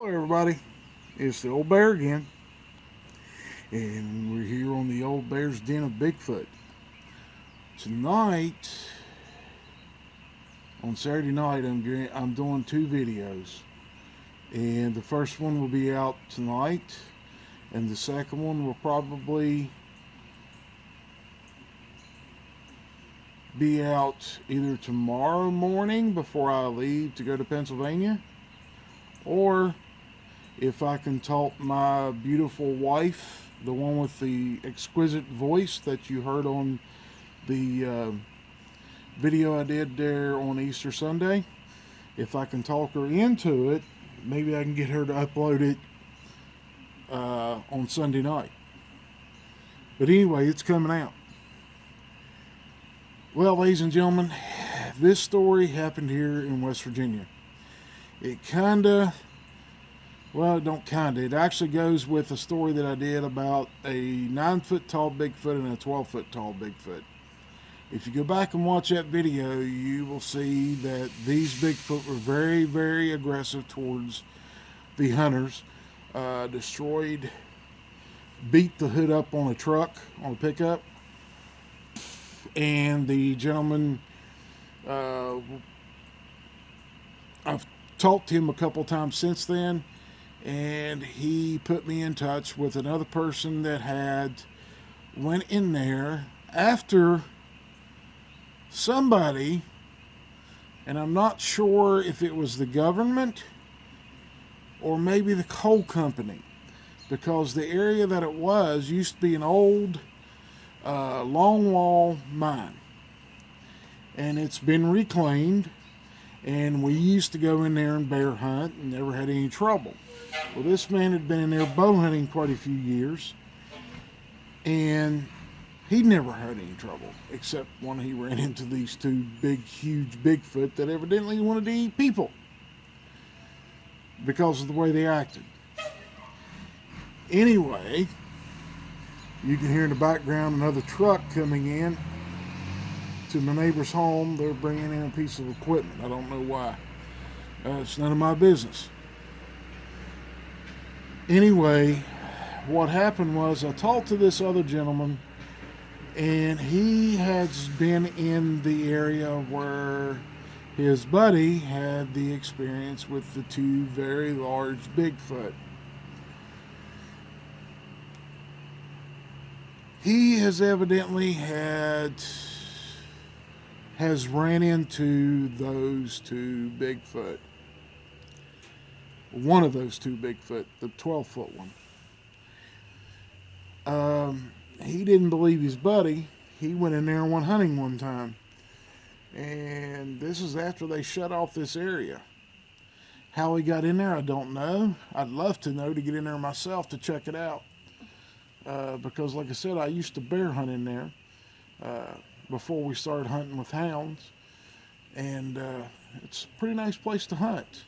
Everybody, it's the old bear again, and we're here on the old bear's den of Bigfoot. Tonight, on Saturday night, I'm doing two videos, and the first one will be out tonight, and the second one will probably be out either tomorrow morning before I leave to go to Pennsylvania, or if I can talk my beautiful wife, the one with the exquisite voice that you heard on the video I did there on Easter Sunday, if I can talk her into it, maybe I can get her to upload it on Sunday night. But anyway, it's coming out. Well, ladies and gentlemen, this story happened here in West Virginia. It it actually goes with a story that I did about a 9-foot tall Bigfoot and a 12-foot tall Bigfoot. If you go back and watch that video, you will see that these Bigfoot were very, very aggressive towards the hunters. Beat the hood up on a truck, on a pickup. And the gentleman, I've talked to him a couple times since then, and he put me in touch with another person that had went in there after somebody, and I'm not sure if it was the government or maybe the coal company, because the area that it was used to be an old long wall mine, and it's been reclaimed, and we used to go in there and bear hunt and never had any trouble. Well, this man had been in there bow hunting quite a few years, and he never had any trouble, except when he ran into these two big, huge Bigfoot that evidently wanted to eat people because of the way they acted. Anyway, you can hear in the background another truck coming in to my neighbor's home. They're bringing in a piece of equipment. I don't know why. It's none of my business. Anyway, what happened was I talked to this other gentleman, and he has been in the area where his buddy had the experience with the two very large Bigfoot. He has evidently has ran into those two Bigfoot. One of those two Bigfoot, the 12-foot one. He didn't believe his buddy. He went in there and went hunting one time. And this is after they shut off this area. How he got in there, I don't know. I'd love to know, to get in there myself to check it out. Because like I said, I used to bear hunt in there before we started hunting with hounds. And it's a pretty nice place to hunt.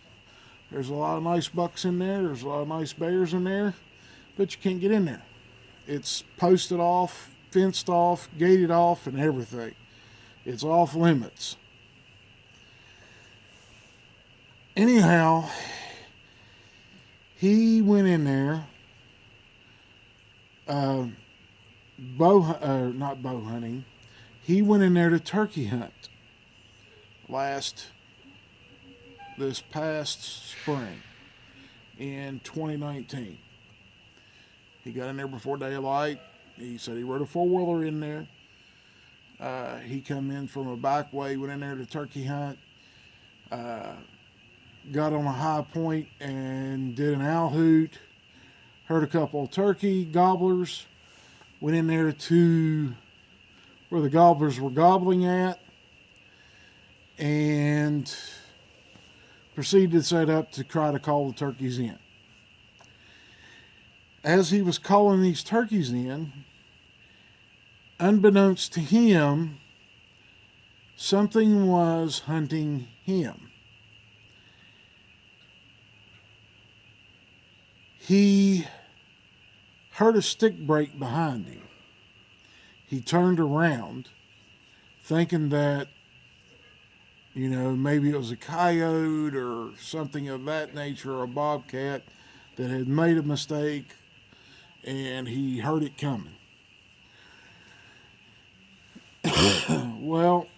There's a lot of nice bucks in there. There's a lot of nice bears in there. But you can't get in there. It's posted off, fenced off, gated off, and everything. It's off limits. Anyhow, he went in there. Not bow hunting. He went in there to turkey hunt this past spring in 2019. He got in there before daylight. He said he rode a four-wheeler in there. He come in from a back way, went in there to turkey hunt, got on a high point and did an owl hoot, heard a couple of turkey gobblers, went in there to where the gobblers were gobbling at, and proceeded to set up to try to call the turkeys in. As he was calling these turkeys in, unbeknownst to him, something was hunting him. He heard a stick break behind him. He turned around, thinking that Maybe it was a coyote or something of that nature, or a bobcat that had made a mistake and he heard it coming. Well,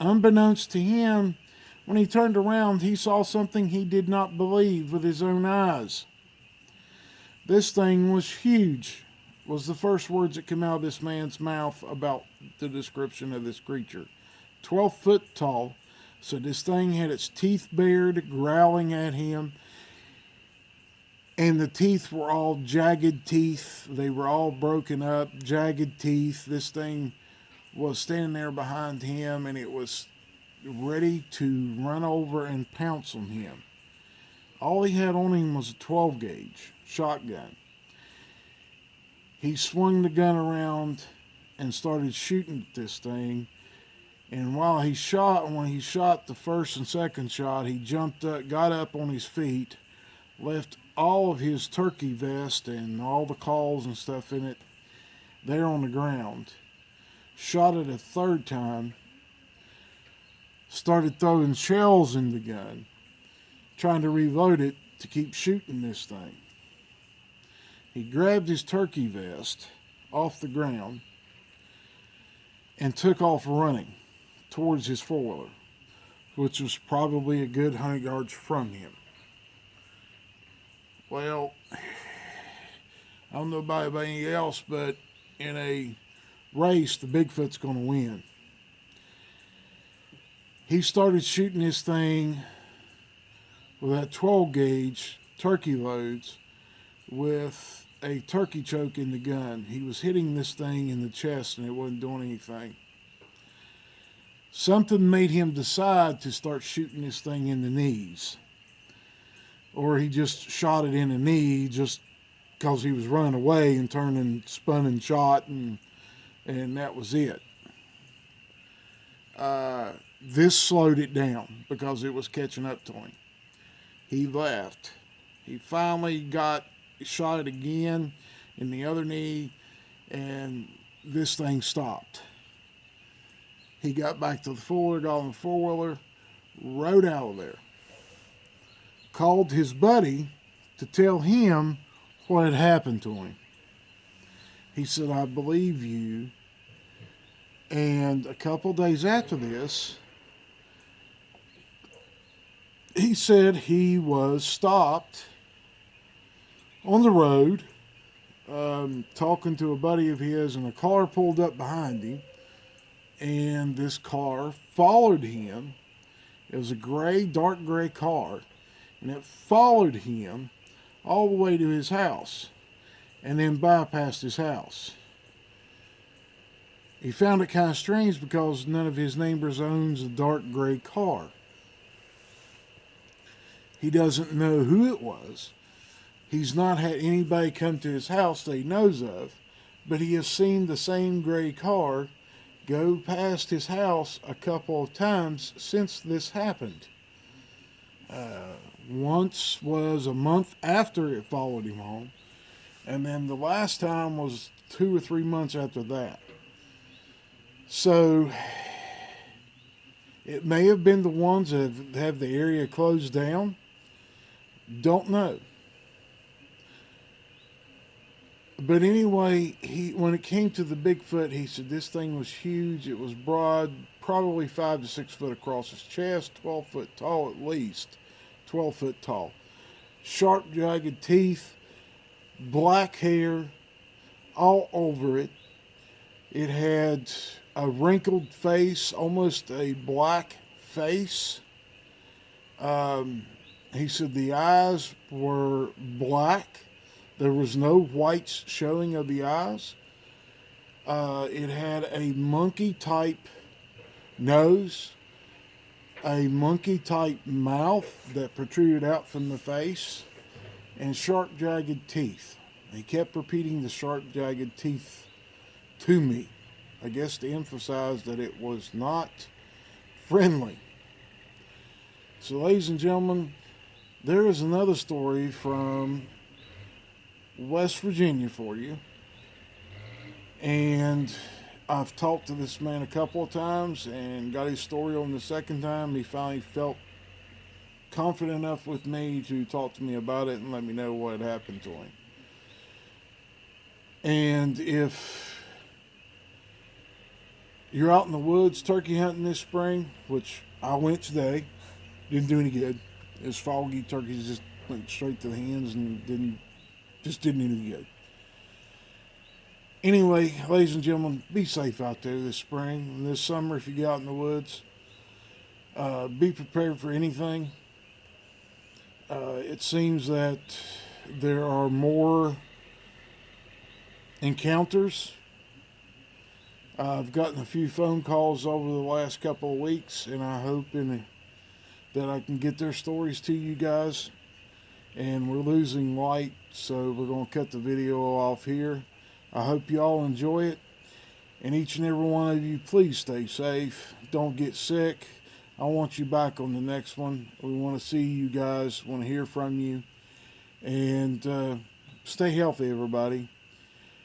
unbeknownst to him, when he turned around, he saw something he did not believe with his own eyes. This thing was huge, was the first words that came out of this man's mouth about the description of this creature. 12 foot tall. So this thing had its teeth bared, growling at him. And the teeth were all jagged teeth. They were all broken up, jagged teeth. This thing was standing there behind him, and it was ready to run over and pounce on him. All he had on him was a 12 gauge shotgun. He swung the gun around and started shooting at this thing. And when he shot the first and second shot, he jumped up, got up on his feet, left all of his turkey vest and all the claws and stuff in it there on the ground, shot it a third time, started throwing shells in the gun, trying to reload it to keep shooting this thing. He grabbed his turkey vest off the ground and took off running towards his four-wheeler, which was probably a good 100 yards from him. Well, I don't know about anybody else, but in a race, the Bigfoot's going to win. He started shooting this thing with that 12 gauge turkey loads with a turkey choke in the gun. He was hitting this thing in the chest and it wasn't doing anything. Something made him decide to start shooting this thing in the knees. Or he just shot it in the knee just because he was running away and turned and spun and shot, and that was it. This slowed it down because it was catching up to him. He left. He finally shot it again in the other knee, and this thing stopped. He got back to the four-wheeler, got on the four-wheeler, rode out of there. Called his buddy to tell him what had happened to him. He said, "I believe you." And a couple days after this, he said he was stopped on the road talking to a buddy of his, and a car pulled up behind him. And this car followed him. It was a dark gray car. And it followed him all the way to his house and then bypassed his house. He found it kind of strange because none of his neighbors owns a dark gray car. He doesn't know who it was. He's not had anybody come to his house that he knows of, but he has seen the same gray car go past his house a couple of times since this happened. Once was a month after it followed him home, and then the last time was 2 or 3 months after that. So it may have been the ones that have the area closed down. Don't know. But anyway, when it came to the Bigfoot, he said this thing was huge. It was broad, probably 5 to 6 foot across his chest, 12 foot tall at least, 12 foot tall. Sharp, jagged teeth, black hair all over it. It had a wrinkled face, almost a black face. He said the eyes were black. There was no whites showing of the eyes. It had a monkey-type nose, a monkey-type mouth that protruded out from the face, and sharp, jagged teeth. He kept repeating the sharp, jagged teeth to me, I guess to emphasize that it was not friendly. So, ladies and gentlemen, there is another story from West Virginia for you. And I've talked to this man a couple of times and got his story on the second time. He finally felt confident enough with me to talk to me about it and let me know what had happened to him. And if you're out in the woods turkey hunting this spring, which I went today, didn't do any good. It was foggy. Turkeys just went straight to the hens and didn't do any good. Anyway, ladies and gentlemen, be safe out there this spring and this summer. If you get out in the woods, be prepared for anything. It seems that there are more encounters. I've gotten a few phone calls over the last couple of weeks, and I hope that I can get their stories to you guys. And we're losing light, so we're going to cut the video off here. I hope you all enjoy it. And each and every one of you, please stay safe. Don't get sick. I want you back on the next one. We want to see you guys, want to hear from you. And stay healthy, everybody.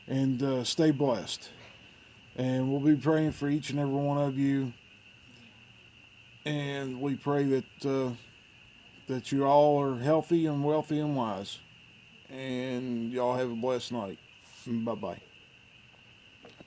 And stay blessed. And we'll be praying for each and every one of you. And we pray that you all are healthy and wealthy and wise. And y'all have a blessed night. Bye-bye.